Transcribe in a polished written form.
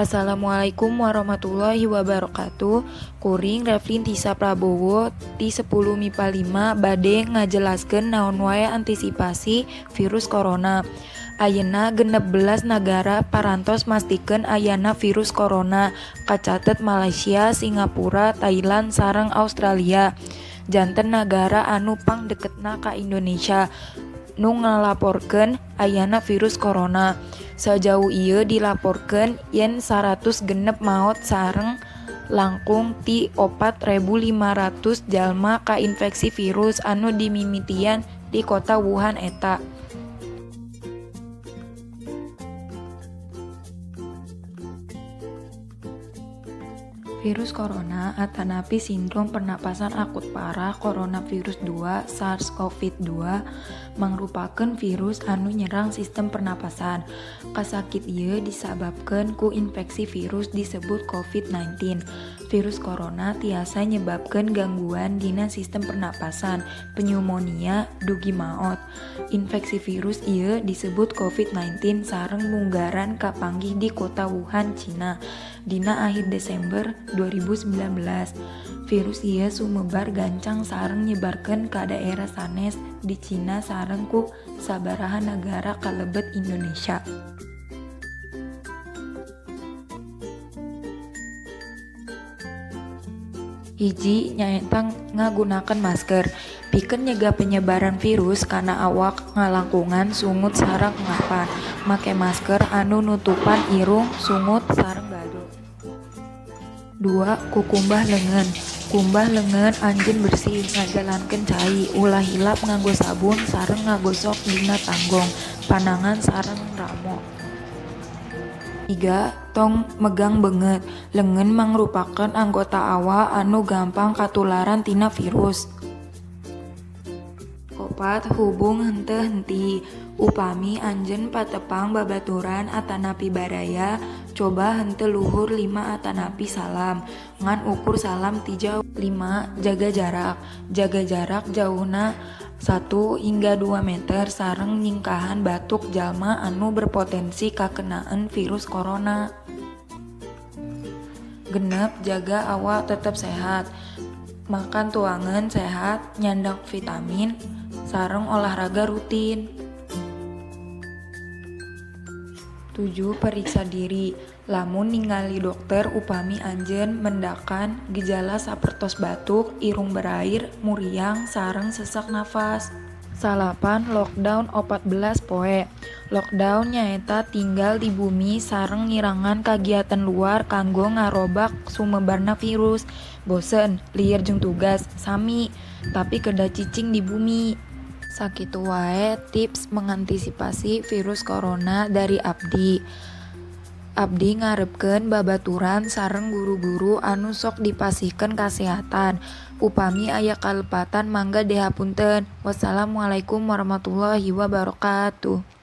Assalamualaikum warahmatullahi wabarakatuh. Kuring Revlin Tisa Prabowo di 10 MIPA 5 bade ngajelaskeun naon wae antisipasi virus corona. Ayeuna 16 negara parantos mastikeun ayana virus corona, kacatet Malaysia, Singapura, Thailand, sareng Australia. Janten negara anu pangdeketna ka Indonesia nu ngalaporkeun ayana virus corona. Sejauh ieu dilaporkeun yen 100 genep maot sareng langkung ti 4.500 jalma kainfeksi virus anu dimimitian di kota Wuhan eta. Virus corona atanapi sindrom pernapasan akut parah coronavirus 2 SARS-CoV-2 mangrupakeun virus anu nyerang sistem pernapasan. Kasakit ieu disababkeun ku infeksi virus disebut COVID-19. Virus corona tiasa nyebabkeun gangguan dina sistem pernapasan, pneumonia, dugi maot. Infeksi virus ieu disebut COVID-19 sareng munggaran kapanggih di kota Wuhan, Cina dina akhir Desember 2019. Virus ieu sumebar gancang sareng nyebarkeun ka daerah sanes di Cina sareng ku sabaraha nagara kalebet Indonesia. Hiji nyaeta ngagunakeun masker. Pikeun nyegah penyebaran virus kana awak ngalangkungan sungut sareng ngapan. Make masker anu nutupan irung, sungut sareng bado. 2. Kukumbah leungeun. Kumbah leungeun anjeun bersih, ngajalankeun cai, ulah hilap nganggo sabun sareng ngagosok dina tanggong, panangan sareng ramo. 3. Tong megang beungeut. Leungeun mangrupakeun anggota awak anu gampang katularan tina virus. 4. Hubung henteu henti. Upami anjeun patepang babaturan atanapi baraya, coba henteu luhur 5 atanapi salam, ngan ukur salam ti jauh. 5. Jaga jarak. Jaga jarak jauhna 1 hingga 2 meter sareng nyingkahan batuk jalma anu berpotensi kakenaan virus corona. 6. Jaga awak tetep sehat. Makan tuangan sehat, nyandang vitamin, sareng olahraga rutin. 7. Periksa diri. Lamun ningali dokter upami anjeun mendakan gejala sapertos batuk, irung berair, muriang, sareng sesak nafas. 8. Lockdown 14 poe. Lockdown nyaeta tinggal di bumi sareng ngirangan kagiatan luar kanggo ngarobak sumebarna virus. Bosen, lieur jeung tugas, sami, tapi kedah cicing di bumi. Sakitu wae tips mengantisipasi virus corona dari Abdi. Abdi ngareupkeun babaturan sareng guru-guru anu sok dipasihkeun kasehatan. Upami aya kalepatan mangga dihapunten. Wassalamualaikum warahmatullahi wabarakatuh.